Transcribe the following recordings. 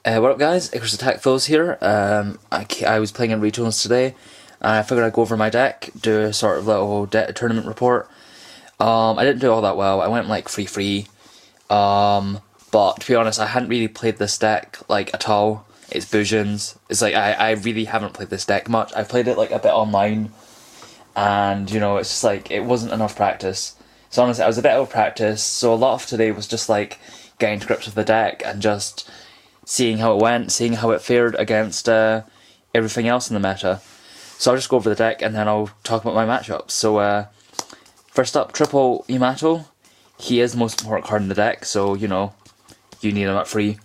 What up guys, Heiress Attack Foes here. I was playing in Regionals today and I figured I'd go over my deck, do a sort of little tournament report. I didn't do all that well, I went like 3-3, but to be honest I hadn't really played this deck like at all. It's Bujin's, it's like I really haven't played this deck much. I played it like a bit online and you know it's just like it wasn't enough practice. So honestly I was a bit out of practice, so a lot of today was just like getting to grips with the deck and just seeing how it went, seeing how it fared against everything else in the meta. So I'll just go over the deck and then I'll talk about my matchups. So first up, triple Yamato. He is the most important card in the deck, so you know, you need him at free.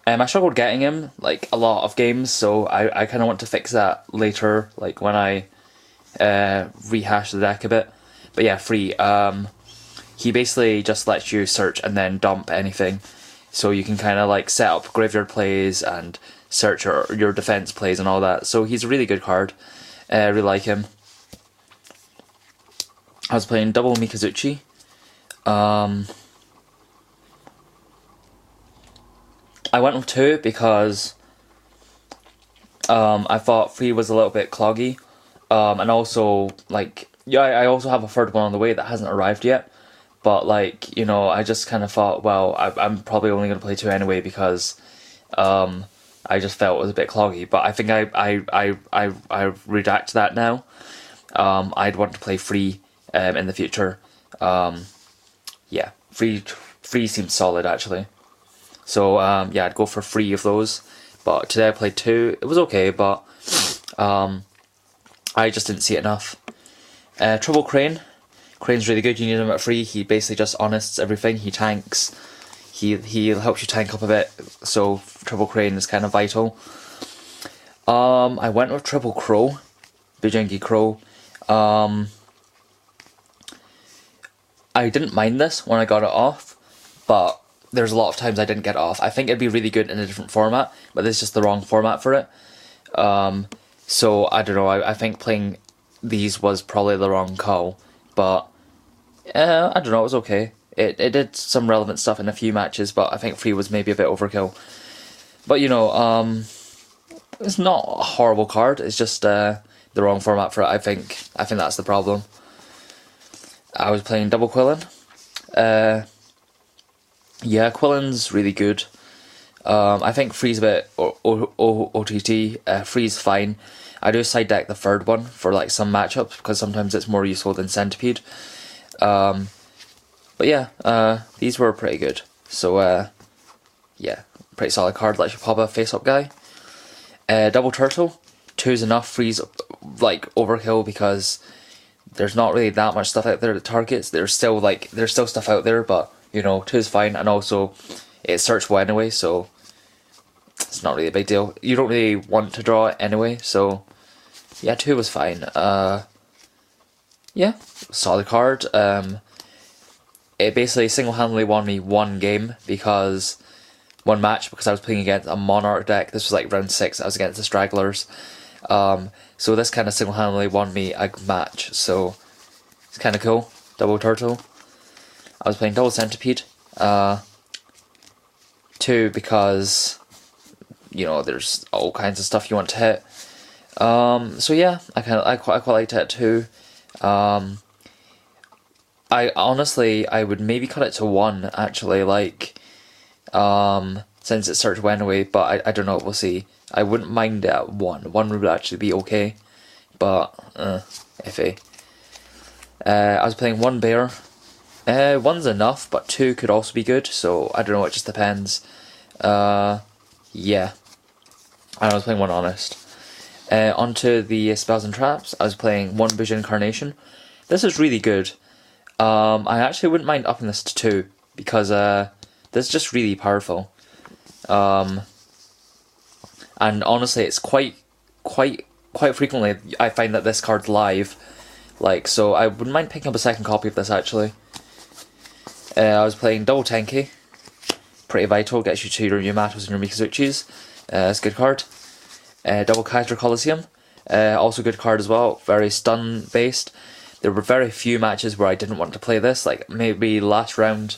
I struggled getting him like a lot of games, so I kind of want to fix that later, like when I rehash the deck a bit. But yeah, free. He basically just lets you search and then dump anything. So you can kind of like set up graveyard plays and search your defense plays and all that. So he's a really good card. I really like him. I was playing double Mikazuchi. I went with 2 because I thought 3 was a little bit cloggy. And also, like, yeah, I also have a third one on the way that hasn't arrived yet. But like, you know, I just kind of thought, well, I'm probably only going to play 2 anyway because I just felt it was a bit cloggy. But I think I redact that now. I'd want to play 3 in the future. Yeah, 3 seems solid actually. So yeah, I'd go for 3 of those. But today I played 2. It was okay, but I just didn't see it enough. Triple Crane. Crane's really good, you need him at free. He basically just honests everything, he tanks, he helps you tank up a bit, so triple Crane is kind of vital. I went with triple Crow, Bujin Crow. I didn't mind this when I got it off, but there's a lot of times I didn't get it off. I think it'd be really good in a different format, but this is just the wrong format for it. So I don't know, I think playing these was probably the wrong call. But I don't know, it was okay. It did some relevant stuff in a few matches, but I think 3 was maybe a bit overkill. But you know, it's not a horrible card. It's just the wrong format for it. I think that's the problem. I was playing double Quillen. Yeah, Quillen's really good. I think 3's a bit OTT. 3's fine. I do side deck the third one for like some matchups because sometimes it's more useful than Centipede. But yeah, these were pretty good. So yeah, pretty solid card. Lets you pop a face up guy. Double Turtle. 2's enough. 3's like overkill because there's not really that much stuff out there that targets. There's still stuff out there, but you know, 2's fine, and also it's searchable anyway, so it's not really a big deal. You don't really want to draw it anyway, so yeah, 2 was fine. Yeah, solid card. It basically single-handedly won me one match because I was playing against a Monarch deck. This was like round 6, I was against the Stragglers. So this kind of single-handedly won me a match, so it's kind of cool. Double Turtle. I was playing double Centipede. 2 because, you know, there's all kinds of stuff you want to hit. So yeah, I quite liked it too. I honestly would maybe cut it to 1 actually, like since it's searchable anyway, but I don't know, we'll see. I wouldn't mind it at 1. 1 would actually be okay, but iffy. I was playing 1 bear. 1's enough, but 2 could also be good, so I don't know, it just depends. Yeah. I was playing 1 honest. Onto the spells and traps, I was playing 1 Bujin Incarnation. This is really good. I actually wouldn't mind upping this to 2 because this is just really powerful. And honestly, it's quite frequently I find that this card's live. Like, so I wouldn't mind picking up a second copy of this actually. I was playing double Tenki. Pretty vital, gets you to your Yamatos and your Mikazuchis. It's a good card. Double Kaiser Coliseum, also good card as well, very stun based. There were very few matches where I didn't want to play this, like maybe last round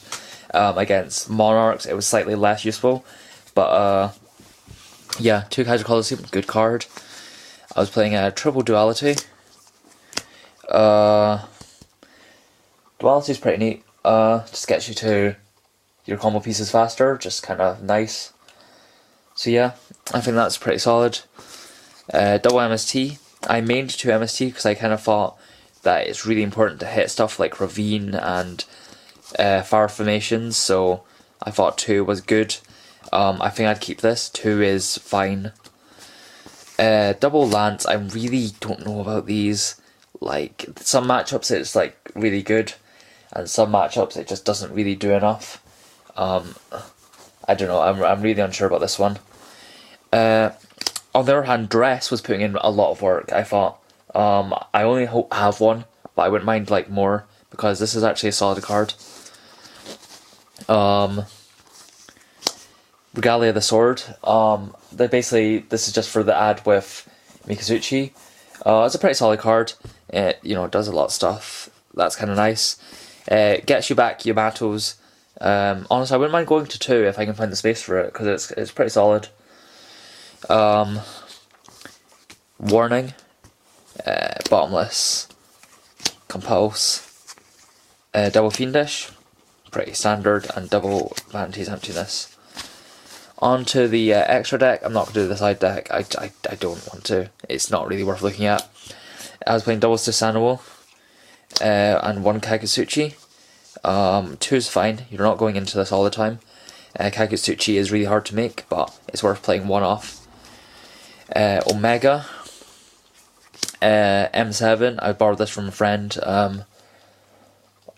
against Monarchs it was slightly less useful, but Yeah, 2 Kaiser Colosseum, good card. I was playing a triple duality. Duality is pretty neat. Just gets you to your combo pieces faster, just kind of nice. So yeah, I think that's pretty solid. Double MST. I mained 2 MST because I kind of thought that it's really important to hit stuff like Ravine and Fire Formations, so I thought 2 was good. I think I'd keep this. 2 is fine. Double Lance, I really don't know about these. Like, some matchups it's like really good, and some matchups it just doesn't really do enough. I don't know, I'm really unsure about this one. On the other hand, Dress was putting in a lot of work, I thought. I only have 1, but I wouldn't mind like more, because this is actually a solid card. Regalia the Sword. This is just for the ad with Mikazuchi. It's a pretty solid card. It, it does a lot of stuff. That's kind of nice. Gets you back Yamato's. Honestly, I wouldn't mind going to 2 if I can find the space for it, because it's pretty solid. Warning. Bottomless. Compulse. Double Fiendish. Pretty standard. And double Vanity's Emptiness. On to the extra deck. I'm not going to do the side deck. I don't want to. It's not really worth looking at. I was playing doubles to Sanwo. And 1 Kakutsuchi. 2 is fine. You're not going into this all the time. Kakutsuchi is really hard to make, but it's worth playing 1 off. Omega. M7. I borrowed this from a friend.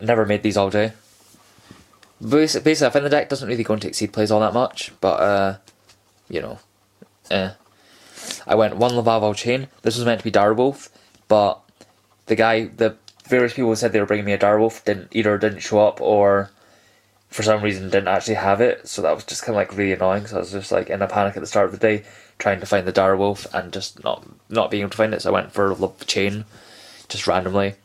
Never made these all day. Basically, I find the deck doesn't really go into Exceed plays all that much, but, I went 1 Laval Chain. This was meant to be Direwolf, but the various people who said they were bringing me a Direwolf didn't show up, or for some reason didn't actually have it, so that was just kind of like really annoying. So I was just like in a panic at the start of the day, trying to find the Direwolf and just not being able to find it, so I went for Chain, just randomly.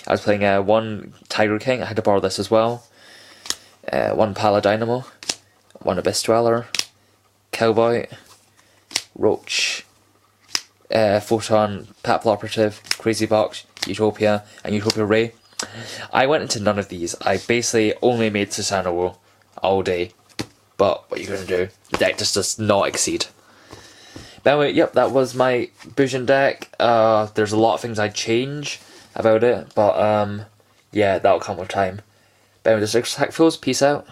I was playing 1 Tiger King. I had to borrow this as well. 1 Paladynamo, 1 Abyss Dweller, Cowboy, Roach, Photon, Papal Operative, Crazy Box, Utopia, and Utopia Ray. I went into none of these. I basically only made Susanoo all day. But what are you going to do? The deck just does not exceed. But anyway, yep, that was my Bujin deck. There's a lot of things I'd change about it, but yeah, that'll come with time. But anyway, this is Tactfuls. Peace out.